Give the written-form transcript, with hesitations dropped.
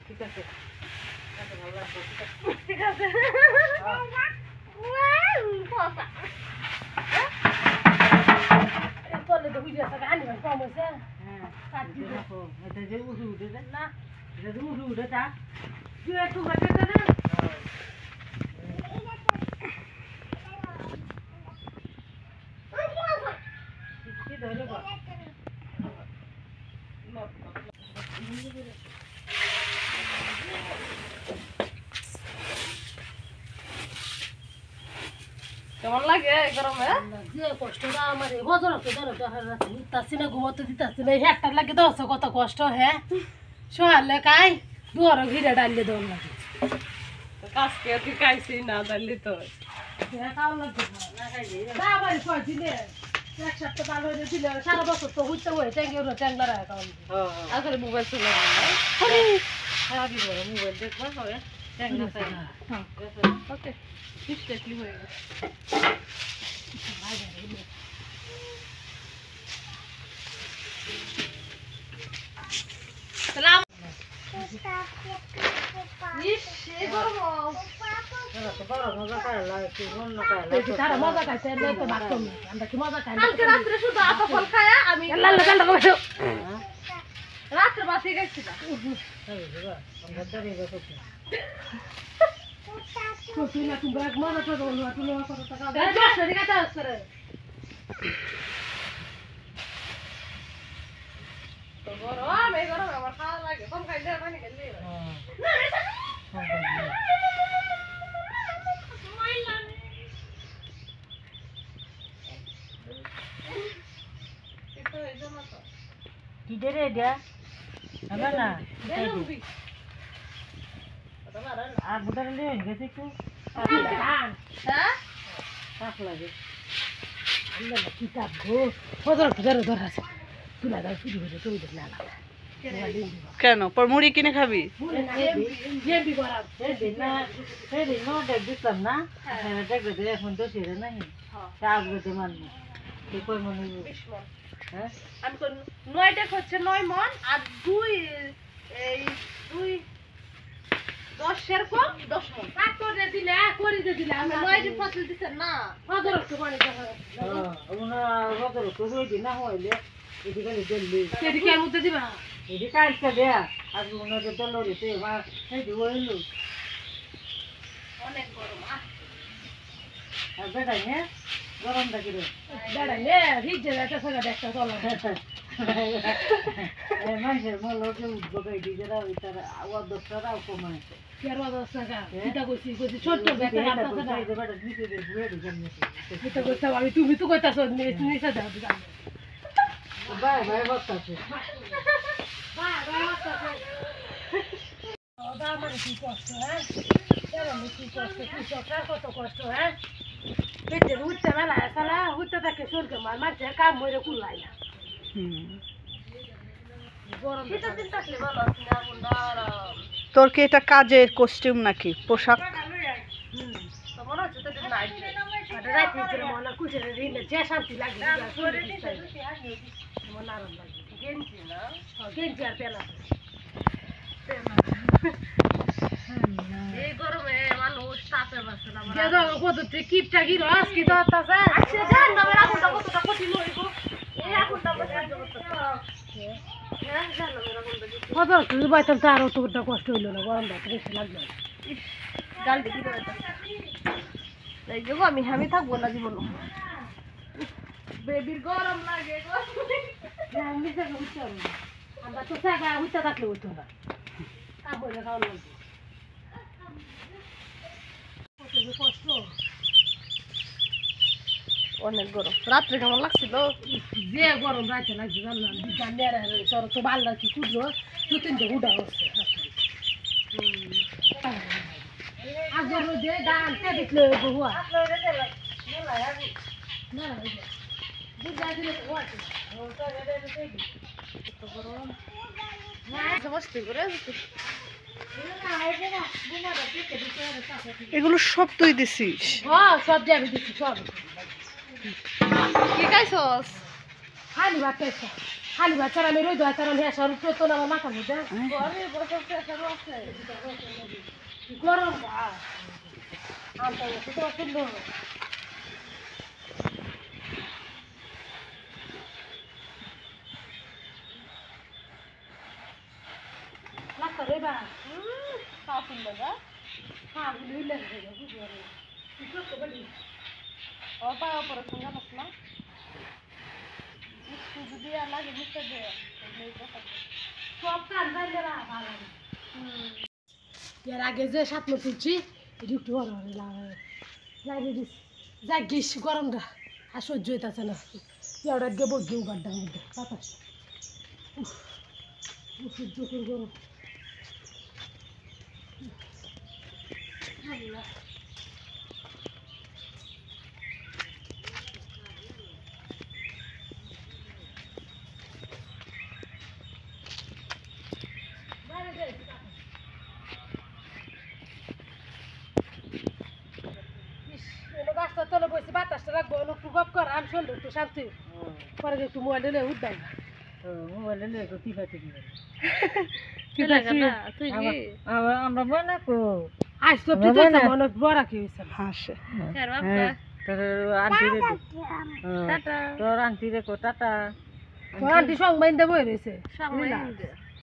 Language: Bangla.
ঠিক আছে ঠিক আছে চলে তো বুঝে থাকে আনি কম হয়েছে হ্যাঁ এটা যে উঠে উঠে না এটা যে উঠে উঠে তা তুই একটু বাঁচাতে না কি ধরে বা কেমন লাগে গরমে যে কষ্টটা আমার এই বছর হচ্ছে ধরো দিতাছি না ঘুমোতে দিতাছি না হেঁটটা লাগে তো কত কষ্ট হ্যাঁ সোহালে কাই দুয়ারও ঘিরে ডাললে দৌড় লাগে কাজকে তুই খাইছি না তাহলে তো খাওয়া লাগবে না বাড়ি ছয় দিলে এক সপ্তাহ পার হয়ে দিলে সারা বছর তো হইতে হয়ে ট্যাঙ্গে ট্যাংলা রাখা খাওয়া আসলে মোবাইল ছিল না হ্যাঁ কি বলো মোবাইল দেখবা হবে ট্যাংরা চাই না ওকে ঠিক হয়ে গেছে সালাম ইস এই গরম তো বড় মজা করে লাগে কি অন্য করে তারা মজা খাইছে তো ভাত আমরা কি মজা খাই কালকে রাত্রে শুধু আপা ফল খায়া আমি রাত্রে বাসে গেছি না আমরা জানি গো তুই না তুমি এক মজা তো বললো তুমি কত টাকা তো গরম এই গরম আমার খাওয়া লাগে কম খাইলে পানি খেলে কি দে রে দিয়া হবে না আর বুটার লিয়ে গেছে একটু হ্যাঁ পাক লাগে আল্লাহ কিতাব গো ফজর ধরে ধরে আছে তুলা দাও শুরু হয়ে তুই দেখ না কেন পর মুড়ি কিনে খাবি জেবি করা সেদিন নটা দিতাম না দেখবে তো এখন তো সেরে নাই চাপ গেছে মাননি তুই কই মনে হ্যাঁ আমি 9টা হচ্ছে 9 মন আর 10 এরকম 10 মন কাট করে দিলে করে দিলে আমি 9টা ফসল দিছেন না ফজর তো পানি দেখা ওনা বদল তো হইদি না হইলে এদিকে গেলে দিল্লি সেদিকে এর মধ্যে দিবা এদিকে কাটটা দেয়া আর ওনা যে দল দিতে মা এই দি হইলো অনেক গরম আর বেটা নে গরম লাগি রে দাঁড়ালে ভিজে যাচ্ছে সঙ্গে দেখতে চলো এই মাসে মলকে উদ্যোগে দিজরা তার আওয়াজ দছরা কমায় কেরো দশটা কিটা কইছি ছোট বেটা হাতটা না বেটা নিতে দে বুয়ে দিছেন কিটা কইছ আমি তুমি তো কইতাছ নিচে দাও দিবা বাই বাই বসতাছে বাই বাই ওটা আমার কি কষ্ট হ্যাঁ কেন কি কষ্ট কি সকার কত কষ্ট হ্যাঁ পেটে উঠতে মেলা সালা উঠতে থাকে সরকে মার কাম মরে কুলাই না গরম শীতের দিন থাকলে ভালো আছে না বন্ধুরা তোর কি এটা কাজের কস্টিউম নাকি পোশাক তো মনে হচ্ছে তো নাইট রাতে যে মনে কুচে রিলে যে শান্তি লাগে মনে আরাম লাগে গেঞ্জি না গেঞ্জি আর পেলা এই গরমে মানুষ তাপে বাসে না দেখো কত কিপটা কি রস কি তো আছে আচ্ছা জান না আগুনটা কতটা কঠিন হইব এই আগুনটা বসে হ্যাঁ জানো মেরা কোনটা কত তুই বাইতাম তো আরো তোরটা কষ্ট হইলো না গরম ভাত বেশি লাগলো ডাল দেখি তো এই যে আমি থাকবো না জীবন বেবির গরম লাগে আমি তো উঠতে আমরা তো জায়গা উঠতে থাকলে উঠতো না কাম করে খাওয়া লাগবে কষ্ট অনেক গরম রাত্রে কেমন লাগছিল যে গরম রাইতে লাগছে জানলাম দুটা মেরে সর তো ভাল লাগছে কুদলো দু তিনটে উঠা হচ্ছে আগর রোদে গান তে দেখলে বহুয়া না বুঝা দিলে তো আছে ওটা রেডে রেডে দি তো গরম না সমস্ত করে আছে না আইবে না বুমাটা পেতে দিতে হবে তাকে এগুলো সব তুই দিছিস? হ্যাঁ সব যাবে দিছি সব কি খাইছস? খালি ভাত খাইছ খালি ভাত ছাড়া আমি রই দোয়া কারণ হ্যাঁ সর তো না আমার মাথার মধ্যে ঘরে বসে প্রেসার আছে গরম ভাত আনতে তো সুন্দর লাগতো রে বা খাওয়া সুন্দর না খাওয়া বুঝলি লাগে বুঝলি তো বলি ওটা উপরে সঙ্গে মশলা যদি লাগে মিশে দে সব কাজ বাইরে রা ভালো এর আগে যে সাত মতো তুলছি এটি একটু বড় বড় লাগিয়ে দিস যা গিস গরমটা আর সহ্য হইতেছে না এওটা গে বসে গাড্ডার মধ্যে বাতাস সহ্য করে গরম গাছটা তলে বসে বাতাসটা রাখবো একটু গপ কর আমি শুনবো একটু শান্তি পরে একটু মোবাইল নিলে উঠবাই না মোবাইলে লে তো টিপা টিপি আমরা মনে কো আজ তো পিঠে মনে বড় কি হয়েছে হাসে। তোর আন্টি রে তোর আন্টি রে কো টাটা তোর আন্টি সং বাইন্দে বই রয়েছে